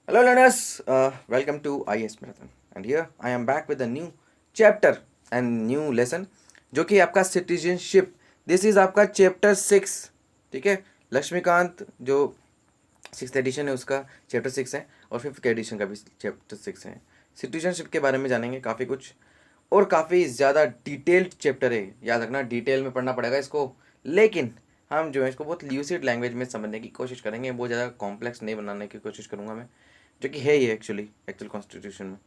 Hello, learners. Welcome to IS Marathon. And here I am back with a new chapter and new lesson, जो कि आपका citizenship. This is आपका chapter 6. ठीक है. लक्ष्मीकांत जो 6th addition है उसका चैप्टर 6 है, और 5th एडिशन का भी चैप्टर 6 है. सिटीजनशिप के बारे में जानेंगे काफ़ी कुछ, और काफ़ी ज़्यादा डिटेल्ड चैप्टर है. याद रखना, डिटेल में पढ़ना पड़ेगा इसको. लेकिन हम जो है इसको बहुत ल्यूसिड लैंग्वेज में समझने की कोशिश करेंगे. बहुत ज़्यादा कॉम्प्लेक्स नहीं बनाने की कोशिश करूँगा मैं, जो कि है ही एक्चुअल कॉन्स्टिट्यूशन में.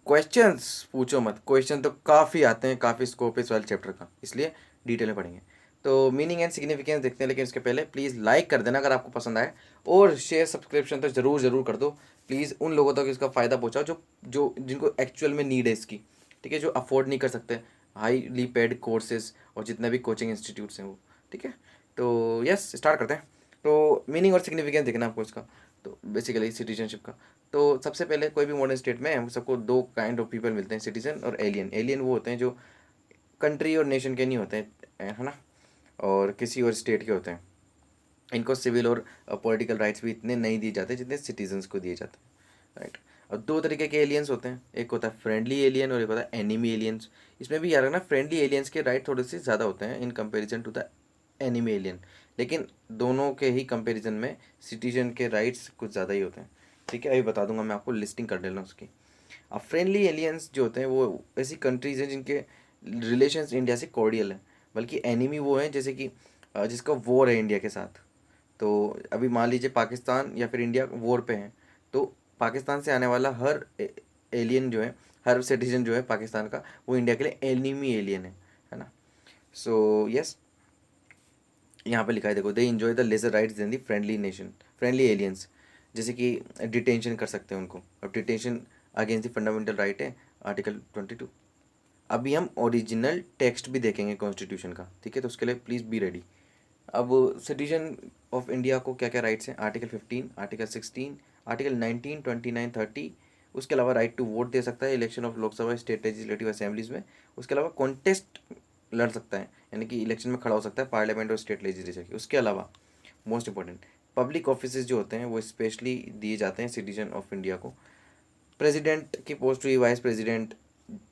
क्वेश्चंस पूछो मत, क्वेश्चन तो काफ़ी आते हैं, काफ़ी स्कोप है इस वाले चैप्टर का, इसलिए डिटेल में पढ़ेंगे. तो मीनिंग एंड सिग्निफिकेंस देखते हैं, लेकिन उसके पहले प्लीज़ लाइक कर देना अगर आपको पसंद आए, और शेयर सब्सक्रिप्शन तो ज़रूर कर दो. प्लीज़ उन लोगों तक इसका फ़ायदा पहुँचाओ जो जो जिनको एक्चुअल में नीड है इसकी. ठीक है, जो अफोर्ड नहीं कर सकते हाईली पेड कोर्सेज और जितने भी कोचिंग इंस्टीट्यूट्स हैं वो. ठीक है, तो यस स्टार्ट करते हैं. तो मीनिंग और सिग्निफिकेंस देखना आपको इसका. तो बेसिकली सिटीजनशिप का. तो सबसे पहले कोई भी मॉडर्न स्टेट में हम सबको दो काइंड ऑफ पीपल मिलते हैं, सिटीजन और एलियन. एलियन वो होते हैं जो कंट्री और नेशन के नहीं होते हैं, है ना, और किसी और स्टेट के होते हैं. इनको सिविल और पॉलिटिकल राइट्स भी इतने नहीं दिए जाते जितने सिटीजन्स को दिए जाते हैं, राइट. और दो तरीके के एलियंस होते हैं, एक होता है फ्रेंडली एलियन और एक होता है एनिमी एलियंस. इसमें भी याद रखना, फ्रेंडली एलियंस के राइट थोड़े से ज़्यादा होते हैं in comparison to the enemy alien, लेकिन दोनों के ही कंपेरिजन में सिटीजन के राइट्स कुछ ज़्यादा ही होते हैं. ठीक है, अभी बता दूंगा मैं आपको, लिस्टिंग कर लेना उसकी. अब फ्रेंडली एलियंस जो होते हैं वो ऐसी कंट्रीज हैं जिनके रिलेशंस इंडिया से कॉर्डियल हैं, बल्कि एनिमी वो हैं जैसे कि जिसका वॉर है इंडिया के साथ. तो अभी मान लीजिए पाकिस्तान या फिर इंडिया वॉर पे हैं, तो पाकिस्तान से आने वाला हर एलियन जो है, हर सिटीजन जो है पाकिस्तान का, वो इंडिया के लिए एनिमी एलियन है ना. सो यस, यहाँ पे लिखा है देखो, they enjoy the leisure rights than the friendly aliens. जैसे कि डिटेंशन कर सकते हैं उनको. अब detention against the fundamental right है, आर्टिकल 22. अभी हम ओरिजिनल टेक्स्ट भी देखेंगे कॉन्स्टिट्यूशन का, ठीक है, तो उसके लिए प्लीज़ बी रेडी. अब सिटीजन ऑफ इंडिया को क्या क्या राइट्स हैं, आर्टिकल 15, आर्टिकल 16, आर्टिकल 19, 29, 30. उसके अलावा राइट टू वोट दे सकता है election of Lok Sabha state legislative assemblies में. उसके अलावा कॉन्टेस्ट लड़ सकता है, यानी कि इलेक्शन में खड़ा हो सकता है पार्लियामेंट और स्टेट लेजिस्लेचर की. उसके अलावा मोस्ट इंपॉर्टेंट, पब्लिक ऑफिस जो होते हैं वो स्पेशली दिए जाते हैं सिटीजन ऑफ इंडिया को. प्रेसिडेंट की पोस्ट हुई, वाइस प्रेसिडेंट,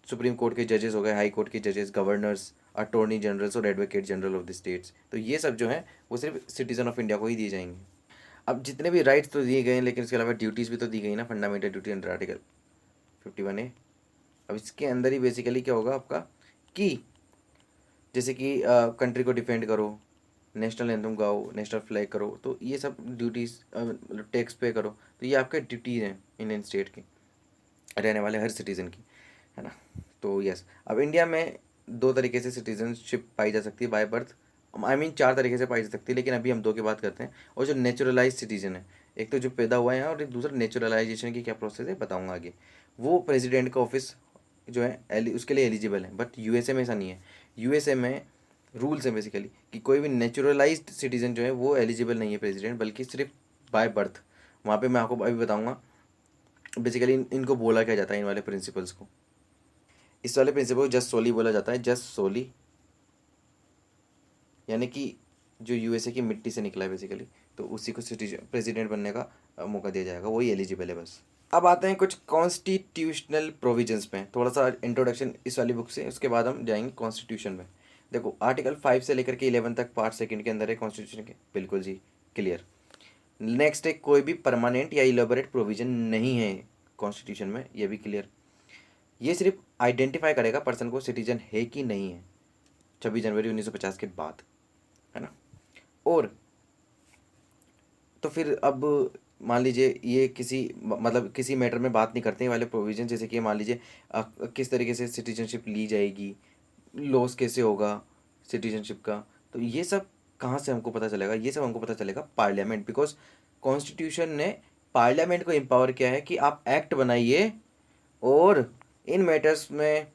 सुप्रीम कोर्ट के जजेस हो गए, हाई कोर्ट के जजेस, गवर्नर्स, अटॉर्नी जनरल्स और advocate general of the states. तो ये सब जो हैं वो सिर्फ सिटीजन ऑफ इंडिया को ही दिए जाएंगे. अब जितने भी राइट्स तो दिए गए हैं, लेकिन इसके अलावा ड्यूटीज़ भी तो दी गई ना, fundamental duty under article 51A. अब इसके अंदर ही बेसिकली क्या होगा आपका, कि जैसे कि कंट्री को डिफेंड करो, नेशनल एंथम गाओ, नेशनल फ्लैग करो, तो ये सब ड्यूटीज़, मतलब टैक्स पे करो, तो ये आपके ड्यूटीज़ हैं इंडियन स्टेट की, रहने वाले हर सिटीज़न की, है ना. तो यस, अब इंडिया में दो तरीके से सिटीजनशिप पाई जा सकती है बाय बर्थ. आई मीन चार तरीके से पाई जा सकती है, लेकिन अभी हम दो की बात करते हैं. और जो नेचुरलाइज सिटीजन है, एक तो जो पैदा हुआ है यहाँ, और एक दूसरा नेचुरलाइजेशन की क्या प्रोसेस है बताऊंगा आगे. वो प्रेसिडेंट का ऑफिस जो है उसके लिए एलिजिबल है, बट यूएसए में ऐसा नहीं है. यूएसए में रूल्स है बेसिकली कि कोई भी नेचुरलाइज्ड सिटीजन जो है वो एलिजिबल नहीं है प्रेसिडेंट, बल्कि सिर्फ बाय बर्थ. वहाँ पे मैं आपको अभी बताऊंगा बेसिकली इनको बोला क्या जाता है, इन वाले प्रिंसिपल्स को. इस वाले प्रिंसिपल को जस्ट सोली बोला जाता है, जस्ट सोली, यानी कि जो यूएसए की मिट्टी से निकला है बेसिकली, तो उसी को सिटीजन प्रेसिडेंट बनने का मौका दिया जाएगा, वही एलिजिबल है बस. अब आते हैं कुछ कॉन्स्टिट्यूशनल प्रोविजंस पे, थोड़ा सा इंट्रोडक्शन इस वाली बुक से, उसके बाद हम जाएंगे कॉन्स्टिट्यूशन में. देखो, आर्टिकल 5 से लेकर के 11 तक पार्ट सेकंड के अंदर है कॉन्स्टिट्यूशन के, बिल्कुल जी, क्लियर. नेक्स्ट है, कोई भी परमानेंट या इलेबोरेट प्रोविजन नहीं है कॉन्स्टिट्यूशन में, ये भी क्लियर. ये सिर्फ आइडेंटिफाई करेगा पर्सन को सिटीजन है कि नहीं है 26 जनवरी 1950 के बाद, है ना. और तो फिर अब मान लीजिए ये किसी मतलब किसी मैटर में बात नहीं करते हैं वाले प्रोविजन, जैसे कि मान लीजिए किस तरीके से सिटीजनशिप ली जाएगी, लॉस कैसे होगा सिटीजनशिप का. तो ये सब कहाँ से हमको पता चलेगा, ये सब हमको पता चलेगा पार्लियामेंट, बिकॉज कॉन्स्टिट्यूशन ने पार्लियामेंट को एम्पावर किया है कि आप एक्ट बनाइए, और इन मैटर्स में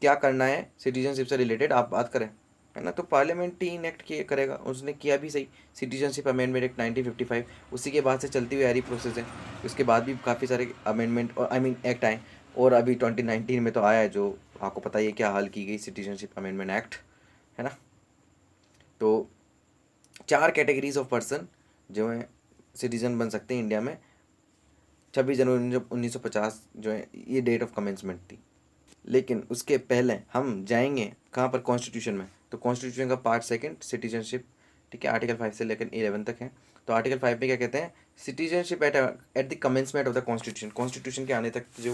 क्या करना है सिटीजनशिप से रिलेटेड आप बात करें, है ना. तो पार्लियामेंट ही इनेक्ट किए करेगा, उसने किया भी सही. सिटीजनशिप अमेंडमेंट एक्ट 1955, उसी के बाद से चलती हुई आ रही प्रोसेस है. उसके बाद भी काफ़ी सारे अमेंडमेंट और आई मीन एक्ट आए, और अभी 2019 में तो आया है जो आपको पता ही है क्या हाल की गई, सिटीजनशिप अमेंडमेंट एक्ट, है ना. तो चार कैटेगरीज ऑफ पर्सन जो हैं सिटीजन बन सकते हैं इंडिया में, 26 जनवरी 1950 जो है ये डेट ऑफ कमेंसमेंट थी। लेकिन उसके पहले हम जाएंगे कहाँ पर, कॉन्स्टिट्यूशन में। तो कॉन्स्टिट्यूशन का पार्ट सेकंड सिटीजनशिप, ठीक है, आर्टिकल 5 से लेकर 11 तक है। तो आर्टिकल 5 में क्या कहते हैं, citizenship at the commencement of the constitution, constitution के आने तक जो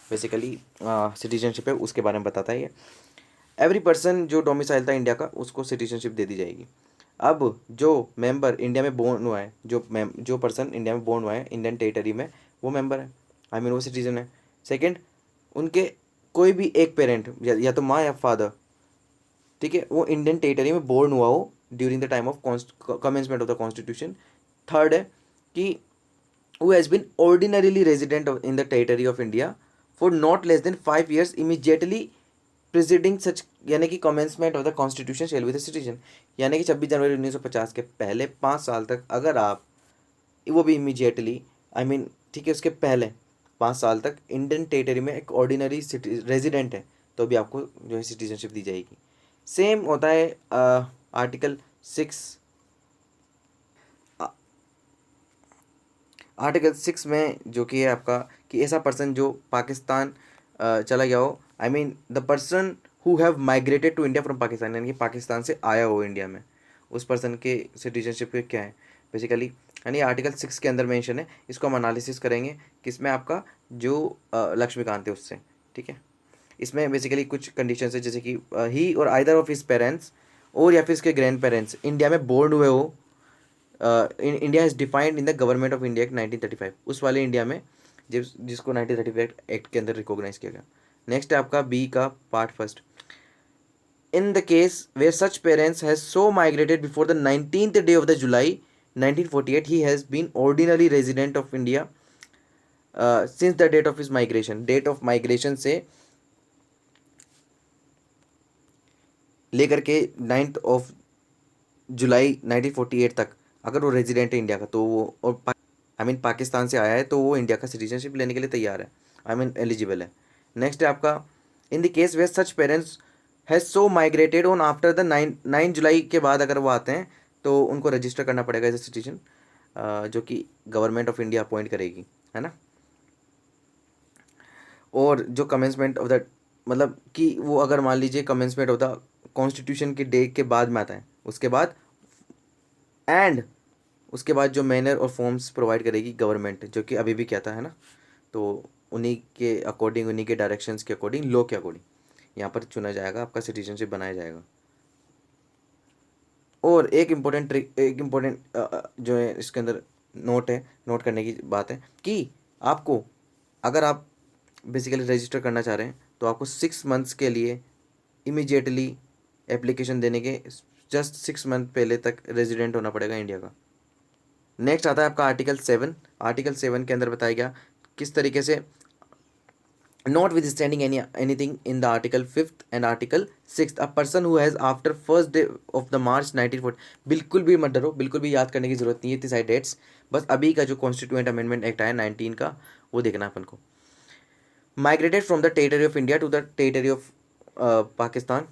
बेसिकली सिटीजनशिप है उसके बारे में बताता है ये। एवरी पर्सन जो डोमिसाइल था इंडिया का उसको सिटीजनशिप दे दी जाएगी। अब जो मेंबर इंडिया में बोर्न हुआ है, जो पर्सन इंडिया में बोर्न हुआ है इंडियन टेरिटरी में, वो मेंबर है, आई मीन वो सिटीजन है। सेकंड, उनके कोई भी एक पेरेंट या तो माँ या फादर, ठीक है, वो इंडियन टेरिटरी में बोर्न हुआ हो during the time of commencement of the constitution. Third है कि who has been ordinarily resident in the territory of India for not less than 5 years immediately preceding such, यानी कि commencement of the constitution shall with the citizen, यानी कि 26 जनवरी 1950 के पहले 5 साल तक अगर आप, वो भी इमीडिएटली, आई मीन ठीक है, उसके पहले 5 साल तक इंडियन टेरिटरी में एक ऑर्डिनरी रेजिडेंट है तो भी आपको जो है सिटीजनशिप दी जाएगी। सेम होता है आर्टिकल 6, आर्टिकल 6 में जो कि है आपका कि ऐसा पर्सन जो पाकिस्तान चला गया हो, I mean the person who have migrated to India from Pakistan, यानी कि पाकिस्तान से आया हो इंडिया में, उस पर्सन के सिटीजनशिप के क्या है बेसिकली, यानी आर्टिकल 6 के अंदर मेंशन है। इसको हम एनालिसिस करेंगे किसमें, आपका जो लक्ष्मीकांत है उससे, ठीक है। इसमें बेसिकली कुछ कंडीशन है जैसे कि ही और आइदर ऑफ हिज पेरेंट्स और या फिर इसके ग्रैंड पेरेंट्स इंडिया में बोर्न हुए हो, India is defined in the government of India act 1935, उस वाले इंडिया में जिसको 1935 एक्ट के अंदर रिकॉग्नाइज किया गया। नेक्स्ट है आपका बी का part first, in the case where such parents has so migrated before the 19th day of the July 1948 he has been ordinary resident of India since the date of his migration, date of migration से लेकर के 9th of July 1948 तक अगर वो resident है India का तो वो, और आई मीन पाकिस्तान से आया है तो वो इंडिया का सिटीजनशिप लेने के लिए तैयार है, आई मीन एलिजिबल है। नेक्स्ट है आपका in the case where such parents has so migrated on after the 9 July के बाद अगर वो आते हैं तो उनको रजिस्टर करना पड़ेगा एज ए सिटीजन, जो कि गवर्नमेंट ऑफ इंडिया अपॉइंट करेगी, है ना। और जो कमेंसमेंट ऑफ द, मतलब कि वो अगर मान लीजिए कमेंसमेंट ऑफ द कॉन्स्टिट्यूशन के डेट के बाद में आता है, उसके बाद एंड उसके बाद जो मैनर और फॉर्म्स प्रोवाइड करेगी गवर्नमेंट, जो कि अभी भी कहता है ना, तो उन्हीं के अकॉर्डिंग, उन्हीं के डायरेक्शंस के अकॉर्डिंग, लॉ के अकॉर्डिंग यहाँ पर चुना जाएगा, आपका सिटीजनशिप बनाया जाएगा। और एक इम्पोर्टेंट जो है इसके अंदर नोट है, नोट करने की बात है कि आपको अगर आप बेसिकली रजिस्टर करना चाह रहे हैं तो आपको 6 मंथ्स के लिए इमीडिएटली एप्लीकेशन देने के जस्ट 6 मंथ पहले तक रेजिडेंट होना पड़ेगा इंडिया का। नेक्स्ट आता है आपका आर्टिकल 7, आर्टिकल 7 के अंदर बताया गया किस तरीके से notwithstanding anything in the article 5th and article 6th a person who has after 1st day of the March 1940, बिल्कुल भी मत डरो, बिल्कुल भी याद करने की जरूरत नहीं है इतनी सारी डेट्स, बस अभी का जो कॉन्स्टिट्यूएंट अमेंडमेंट एक्ट आया 19 का वो देखना है अपन को। Migrated from the territory of India to the territory of Pakistan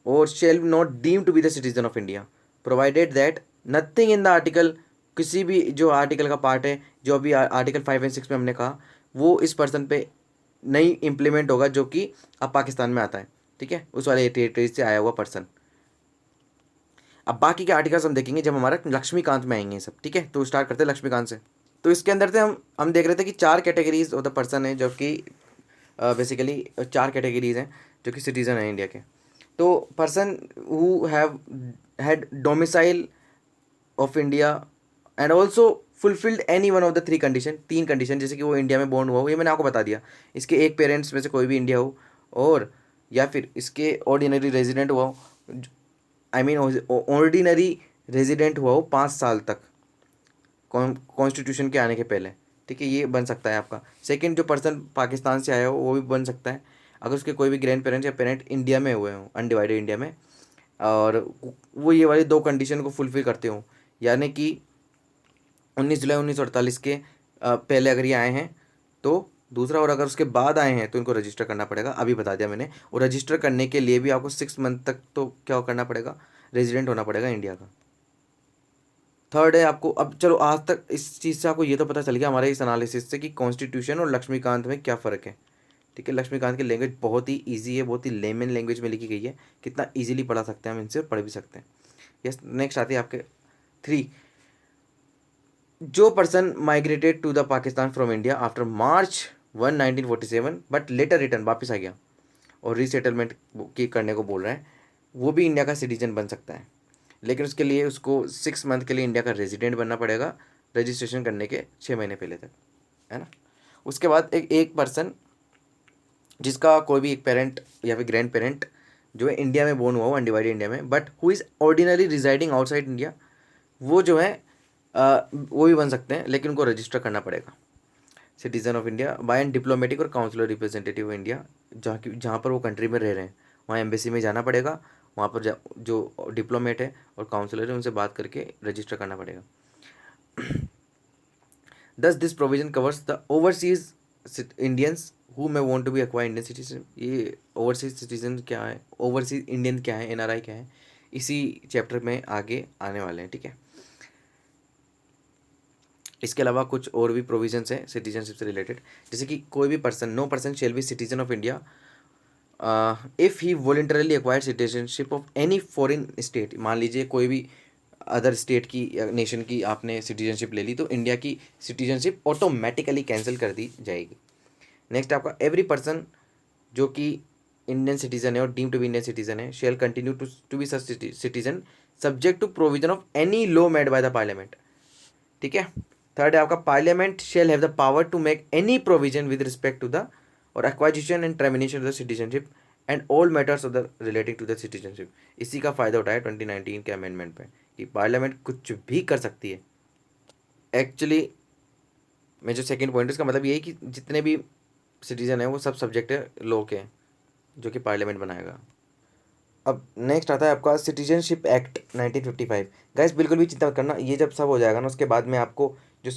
और shall not deem to be the citizen of India provided that nothing in the article, किसी भी जो आर्टिकल का पार्ट है जो अभी आर्टिकल 5 और 6 में हमने कहा वो इस पर्सन पे नहीं इम्प्लीमेंट होगा जो कि अब पाकिस्तान में आता है, ठीक है, उस वाले टेरिटरी से आया हुआ पर्सन। अब बाकी के आर्टिकल्स हम देखेंगे जब हमारा लक्ष्मीकांत में आएंगे सब, ठीक है। तो स्टार्ट करते हैं लक्ष्मीकांत से। तो इसके अंदर से हम देख रहे थे कि 4 कैटेगरीज ऑफ द पर्सन है जो कि बेसिकली 4 कैटेगरीज हैं जो कि सिटीज़न है इंडिया के। तो person who have had domicile of India and also fulfilled any one of the 3 condition, 3 condition, जैसे कि वो इंडिया में बॉर्न हुआ हो, ये मैंने आपको बता दिया, इसके एक पेरेंट्स में से कोई भी इंडिया हो, और या फिर इसके ऑर्डिनरी रेजिडेंट हुआ हो, आई मीन ऑर्डिनरी रेजिडेंट हुआ हो 5 साल तक कॉन्स्टिट्यूशन के आने के पहले, ठीक है, ये बन सकता है आपका। सेकंड, जो पर्सन पाकिस्तान से आया हो वो भी बन सकता है अगर उसके कोई भी ग्रैंड पेरेंट्स या पेरेंट इंडिया में हुए हों, अनडिवाइडेड इंडिया में, और वो ये वाली 2 कंडीशन को फुलफिल करते हों, यानी कि 19 जुलाई 1948 के पहले अगर ये आए हैं तो दूसरा, और अगर उसके बाद आए हैं तो इनको रजिस्टर करना पड़ेगा, अभी बता दिया मैंने। और रजिस्टर करने के लिए भी आपको 6 मंथ तक तो क्या करना पड़ेगा, रेजिडेंट होना पड़ेगा इंडिया का। थर्ड है आपको, अब चलो आज तक इस चीज़ से आपको ये तो पता चल गया हमारे इस एनालिसिस से कि कॉन्स्टिट्यूशन और लक्ष्मीकांत में क्या फ़र्क है। ठीक है, लक्ष्मीकांत की लैंग्वेज बहुत ही ईजी है, बहुत ही लेमन लैंग्वेज में लिखी गई है, कितना ईजिली पढ़ा सकते हैं हम इनसे, पढ़ भी सकते हैं। यस, नेक्स्ट आती है आपके 3, जो person migrated to the Pakistan from India after March 1 1947 but later return, वापस आ गया और रीसेटलमेंट की करने को बोल रहे हैं, वो भी इंडिया का सिटीजन बन सकता है, लेकिन उसके लिए उसको 6 मंथ के लिए इंडिया का रेजिडेंट बनना पड़ेगा, रजिस्ट्रेशन करने के 6 महीने पहले तक, है ना। उसके बाद एक पर्सन जिसका कोई भी एक पेरेंट या फिर ग्रैंड पेरेंट जो है इंडिया में बोर्न हुआ हो, अनडिवाइडेड इंडिया में, but who is ordinary residing outside India, वो जो है वो भी बन सकते हैं, लेकिन उनको रजिस्टर करना पड़ेगा। Citizen of India by an diplomatic or consular representative of India, जहाँ पर वो कंट्री में रह रहे हैं वहाँ एम्बेसी में जाना पड़ेगा, वहाँ पर जो डिप्लोमेट है और काउंसिलर है उनसे बात करके रजिस्टर करना पड़ेगा। Thus this provision covers the overseas Indians who may want to be acquire Indian citizen। ये overseas citizen क्या है, overseas Indian क्या है, NRI क्या है, इसी चैप्टर में आगे आने वाले हैं। ठीक है, इसके अलावा कुछ और भी प्रोविजंस हैं सिटीजनशिप से रिलेटेड, जैसे कि कोई भी person, no person shall be citizen of India if he voluntarily acquired citizenship of any foreign state. मान लीजिए कोई भी अदर स्टेट की या नेशन की आपने सिटीजनशिप ले ली तो इंडिया की सिटीजनशिप ऑटोमेटिकली कैंसिल कर दी जाएगी। नेक्स्ट आपका एवरी पर्सन जो कि इंडियन सिटीजन है और deem to be Indian citizen है shall continue to be such citizen subject to provision of any law made by the parliament. ठीक है, थर्ड है आपका parliament shall have the power to make any provision with respect to the और acquisition and termination of the citizenship and all matters of the relating to the citizenship. इसी का फ़ायदा उठाया 2019 के अमेंडमेंट पे कि पार्लियामेंट कुछ भी कर सकती है। एक्चुअली मैं जो सेकंड पॉइंट इसका मतलब ये है कि जितने भी सिटीजन है वो सब सब्जेक्ट है लॉ के जो कि पार्लियामेंट बनाएगा। अब नेक्स्ट आता है आपका सिटीजनशिप एक्ट 1955। गाइस बिल्कुल भी चिंता मत करना, ये जब सब हो जाएगा ना उसके बाद में आपको जो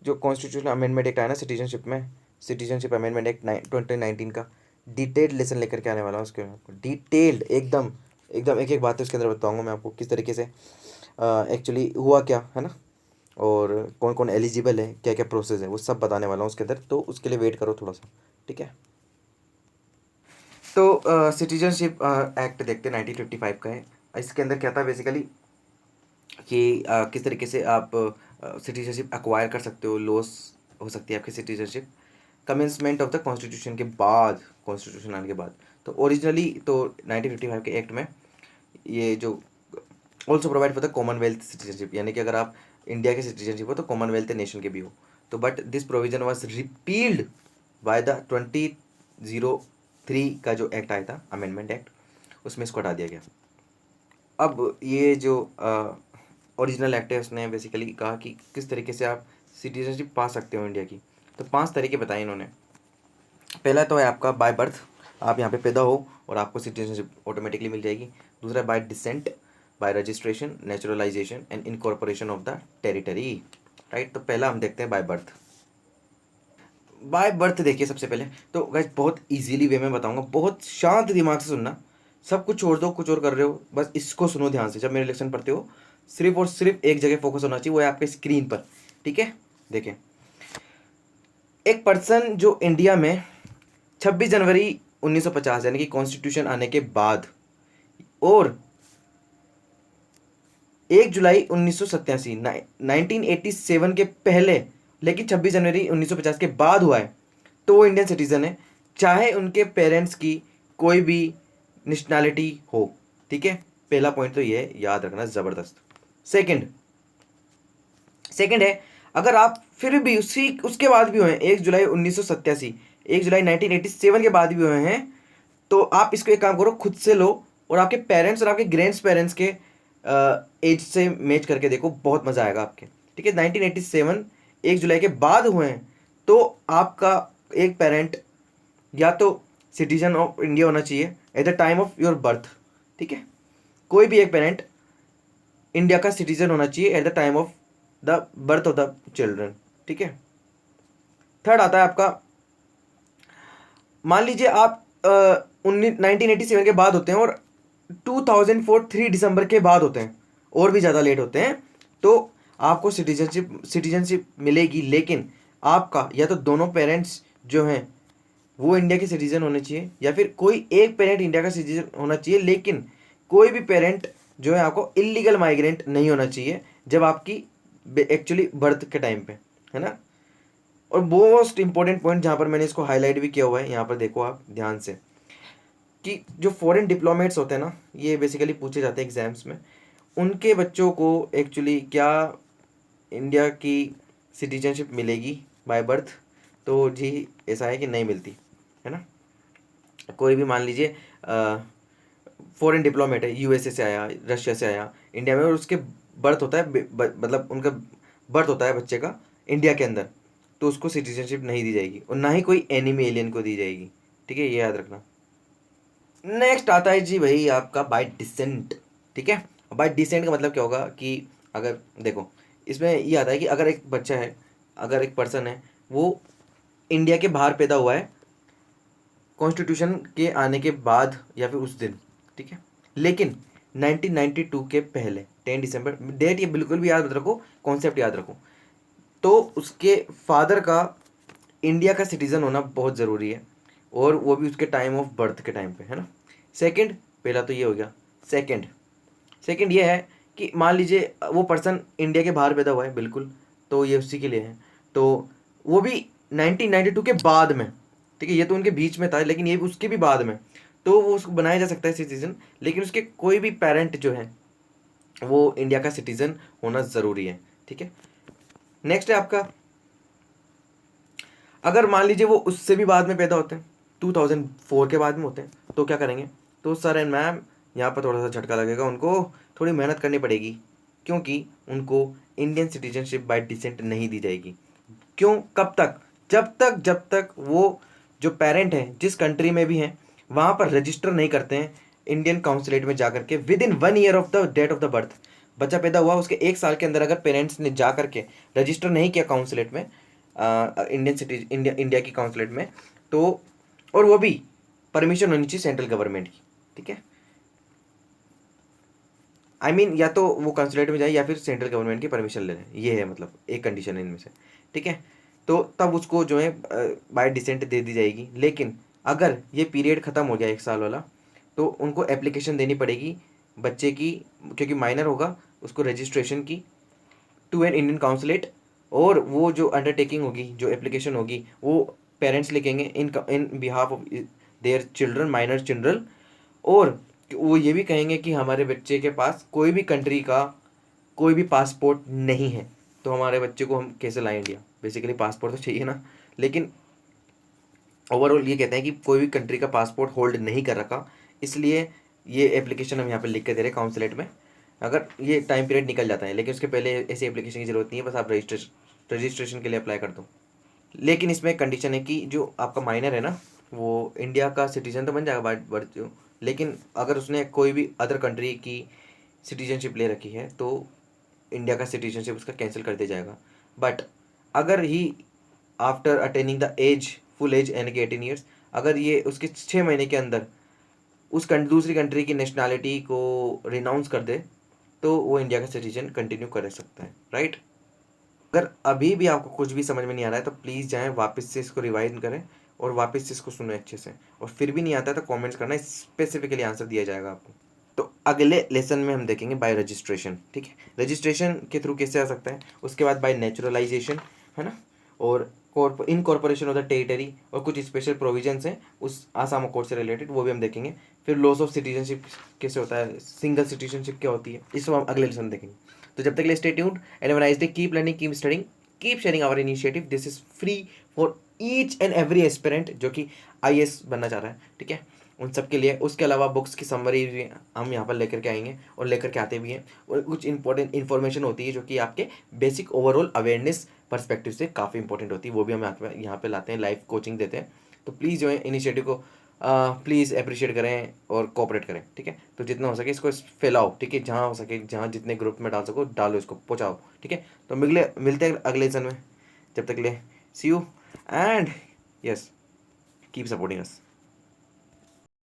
जो कॉन्स्टिट्यूशनल अमेंडमेंट एक्ट आया ना सिटीजनशिप में, सिटीजनशिप अमेंडमेंट एक्ट 2019 का डिटेल्ड लेसन लेकर के आने वाला हूँ उसके में आपको डिटेल्ड एकदम एकदम एक एक बात उसके अंदर बताऊँगा मैं आपको किस तरीके से एक्चुअली हुआ क्या है ना, और कौन कौन एलिजिबल है, क्या क्या प्रोसेस है, वो सब बताने वाला हूँ उसके अंदर, तो उसके लिए वेट करो थोड़ा सा। ठीक है, तो सिटीजनशिप एक्ट देखते हैं 1955 का है। इसके अंदर क्या था बेसिकली कि किस तरीके से आप सिटीजनशिप एक्वायर कर सकते हो, लॉस हो सकती है आपकी citizenship commencement of the constitution के बाद, कॉन्स्टिट्यूशन आने के बाद। तो ओरिजिनली तो 1955 के एक्ट में ये जो also provide for the Commonwealth citizenship, यानी कि अगर आप इंडिया के सिटीजनशिप हो तो कॉमनवेल्थ नेशन के भी हो, तो but this provision was repealed by the 2003 का जो एक्ट आया था अमेंडमेंट एक्ट, उसमें इसको हटा दिया गया। अब ये जो ओरिजिनल एक्ट है उसने बेसिकली कहा कि किस तरीके से आप सिटीजनशिप पा सकते हो इंडिया की, तो 5 तरीके बताए इन्होंने। पहला तो है आपका बाय बर्थ, आप यहाँ पे पैदा हो और आपको सिटीजनशिप ऑटोमेटिकली मिल जाएगी। दूसरा bye decent, bye registration, naturalisation and incorporation of the territory. Right, तो पहला हम देखते हैं बाय बर्थ। बाय बर्थ देखिए सबसे पहले तो गाइस बहुत इजीली वे में बताऊंगा, बहुत शांत दिमाग से सुनना, सब कुछ छोड़ दो, कुछ और कर रहे हो, बस इसको सुनो ध्यान से। जब मेरे लेक्चर पढ़ते हो सिर्फ और सिर्फ एक जगह फोकस होना चाहिए, वो है आपके स्क्रीन पर। ठीक है, देखें एक पर्सन जो इंडिया में 26 जनवरी 1950 यानी कि कॉन्स्टिट्यूशन आने के बाद और 1 जुलाई 1987 1987 के पहले लेकिन 26 जनवरी 1950 के बाद हुआ है तो वो इंडियन सिटीजन है, चाहे उनके पेरेंट्स की कोई भी नेशनैलिटी हो। ठीक है, पहला पॉइंट तो ये है, याद रखना ज़बरदस्त। सेकंड है अगर आप फिर भी उसके बाद भी हुए 1 जुलाई 1987 1 जुलाई 1987 के बाद भी हुए हैं तो आप इसको एक काम करो, खुद से लो और आपके पेरेंट्स और आपके ग्रैंड पेरेंट्स के एज से मैच करके देखो, बहुत मज़ा आएगा आपके। ठीक है, 1987 1 जुलाई के बाद हुए हैं तो आपका एक पेरेंट या तो सिटीजन ऑफ इंडिया होना चाहिए at the time of your birth. ठीक है, कोई भी एक पेरेंट इंडिया का सिटीजन होना चाहिए at the time of the birth of the children. ठीक है, थर्ड आता है आपका, मान लीजिए आप 1987 के बाद होते हैं और 2004 3 दिसंबर के बाद होते हैं और भी ज़्यादा लेट होते हैं, तो आपको सिटीजनशिप मिलेगी, लेकिन आपका या तो दोनों पेरेंट्स जो हैं वो इंडिया के सिटीजन होने चाहिए, या फिर कोई एक पेरेंट इंडिया का सिटीजन होना चाहिए, लेकिन कोई भी पेरेंट जो है आपको इलीगल माइग्रेंट नहीं होना चाहिए जब आपकी एक्चुअली बर्थ के टाइम पे, है ना। और मोस्ट इंपॉर्टेंट पॉइंट जहाँ पर मैंने इसको हाईलाइट भी किया हुआ है, यहाँ पर देखो आप ध्यान से, कि जो फॉरेन डिप्लोमेट्स होते हैं ना, ये बेसिकली पूछे जाते हैं एग्जाम्स में, उनके बच्चों को एक्चुअली क्या इंडिया की सिटीजनशिप मिलेगी बाय बर्थ। तो जी ऐसा है कि नहीं मिलती, है ना। कोई भी मान लीजिए फॉरेन डिप्लोमेट है, यूएसए से आया, रशिया से आया इंडिया में, और उसके बर्थ होता है मतलब उनका बर्थ होता है बच्चे का इंडिया के अंदर, तो उसको सिटीजनशिप नहीं दी जाएगी, और ना ही कोई एनिमी एलियन को दी जाएगी, ठीक है, ये याद रखना। नेक्स्ट आता है जी भाई आपका बाय डिसेंट, ठीक है। बाय डिसेंट का मतलब क्या होगा कि अगर देखो इसमें ये आता है कि अगर एक बच्चा है, अगर एक पर्सन है, वो इंडिया के बाहर पैदा हुआ है कॉन्स्टिट्यूशन के आने के बाद या फिर उस दिन, ठीक है, लेकिन 1992 के पहले 10 दिसंबर, डेट ये बिल्कुल भी याद मत रखो, कॉन्सेप्ट याद रखो, तो उसके फादर का इंडिया का सिटीज़न होना बहुत ज़रूरी है, और वो भी उसके टाइम ऑफ बर्थ के टाइम पे, है ना। सेकंड, पहला तो ये हो गया। सेकंड सेकंड ये है कि मान लीजिए वो पर्सन इंडिया के बाहर पैदा हुआ है, बिल्कुल, तो ये उसी के लिए है, तो वो भी 1992 के बाद में, ठीक है, ये तो उनके बीच में था, लेकिन ये भी उसके भी बाद में, तो वो उसको बनाया जा सकता है सिटीज़न, लेकिन उसके कोई भी पेरेंट जो है वो इंडिया का सिटीज़न होना ज़रूरी है, ठीक है। नेक्स्ट है आपका, अगर मान लीजिए वो उससे भी बाद में पैदा होते हैं, 2004 के बाद में होते हैं, तो क्या करेंगे, तो सर एंड मैम यहाँ पर थोड़ा सा झटका लगेगा, उनको थोड़ी मेहनत करनी पड़ेगी, क्योंकि उनको इंडियन सिटीजनशिप बाय डिसेंट नहीं दी जाएगी। क्यों, कब तक, जब तक वो जो पेरेंट हैं जिस कंट्री में भी हैं वहाँ पर रजिस्टर नहीं करते हैं इंडियन काउंसलेट में जा करके within 1 year of the date of the birth. बच्चा पैदा हुआ उसके 1 साल के अंदर अगर पेरेंट्स ने जा करके रजिस्टर नहीं किया काउंसलेट में, इंडिया की काउंसलेट में, तो और वो भी परमिशन होनी चाहिए सेंट्रल गवर्नमेंट की, ठीक है। आई मीन या तो वो कंसुलेट में जाए या फिर सेंट्रल गवर्नमेंट की परमिशन ले लें, ये है मतलब एक कंडीशन है इनमें से, ठीक है। तो तब उसको जो है बाय डिसेंट दे दी जाएगी, लेकिन अगर ये पीरियड ख़त्म हो जाए 1 साल वाला, तो उनको एप्लीकेशन देनी पड़ेगी बच्चे की, क्योंकि माइनर होगा, उसको रजिस्ट्रेशन की टू एन इंडियन काउंसलेट, और वो जो अंडरटेकिंग होगी, जो एप्लीकेशन होगी, वो पेरेंट्स लिखेंगे in behalf of their children, minor children, और वो ये भी कहेंगे कि हमारे बच्चे के पास कोई भी कंट्री का कोई भी पासपोर्ट नहीं है, तो हमारे बच्चे को हम कैसे लाएं इंडिया, बेसिकली पासपोर्ट तो चाहिए ना, लेकिन ओवरऑल ये कहते हैं कि कोई भी कंट्री का पासपोर्ट होल्ड नहीं कर रखा, इसलिए ये एप्लीकेशन हम यहाँ पे लिख के दे रहे हैं काउंसलेट में। अगर ये टाइम पीरियड निकल जाता है, लेकिन उसके पहले ऐसी एप्लीकेशन की ज़रूरत नहीं है, बस आप रजिस्ट्रेशन के लिए अप्लाई कर दो। लेकिन इसमें कंडीशन है कि जो आपका माइनर है ना, वो इंडिया का सिटीजन तो बन जाएगा बाय बर्थ, लेकिन अगर उसने कोई भी अदर कंट्री की सिटीजनशिप ले रखी है तो इंडिया का सिटीजनशिप उसका कैंसिल कर दिया जाएगा। बट अगर he after attaining the age, full age यानी कि 18 ईयर्स, अगर ये उसके 6 महीने के अंदर उस दूसरी कंट्री की नेशनैलिटी को रिनाउंस कर दे, तो वो इंडिया का सिटीजन कंटिन्यू कर सकता है, राइट। अगर अभी भी आपको कुछ भी समझ में नहीं आ रहा है तो प्लीज़ जाएं वापस से इसको रिवाइज करें और वापस से इसको सुने अच्छे से, और फिर भी नहीं आता है तो कमेंट्स करना, स्पेसिफिकली आंसर दिया जाएगा आपको। तो अगले लेसन में हम देखेंगे बाय रजिस्ट्रेशन, ठीक है, रजिस्ट्रेशन के थ्रू कैसे आ सकता है, उसके बाद बाय नेचुरलाइजेशन, है ना, और इनकॉर्पोरेशन ऑफ द टेरिटरी, और कुछ स्पेशल प्रोविजंस हैं उस आसाम अकॉर्ड से रिलेटेड, वो भी हम देखेंगे। फिर लॉस ऑफ सिटीजनशिप कैसे होता है, सिंगल सिटीजनशिप क्या होती है, इसको हम अगले लेसन देखेंगे। तो जब तक के लिए stay tuned and have a nice day, keep learning, keep studying, keep sharing our initiative, this is free for each and every aspirant जो कि आईएएस बनना चाह रहा है, ठीक है, उन सब के लिए। उसके अलावा बुक्स की समरी भी हम यहाँ पर लेकर के आएंगे और लेकर के आते भी हैं, और कुछ इंपॉर्टेंट इन्फॉर्मेशन होती है जो कि आपके बेसिक ओवरऑल अवेयरनेस पर्सपेक्टिव से काफ़ी इंपॉर्टेंट होती है, वो भी हम यहाँ पे लाते हैं, लाइव कोचिंग देते हैं। तो प्लीज़ जो है इनिशिएटिव को प्लीज़ अप्रिशिएट करें और कोऑपरेट करें, ठीक है। तो जितना हो सके इसको फैलाओ, ठीक है, जहाँ हो सके, जहाँ जितने ग्रुप में डाल सको डालो, इसको पहुँचाओ, ठीक है। तो मिलते हैं अगले लेसन में, जब तक ले see you and yes keep supporting us.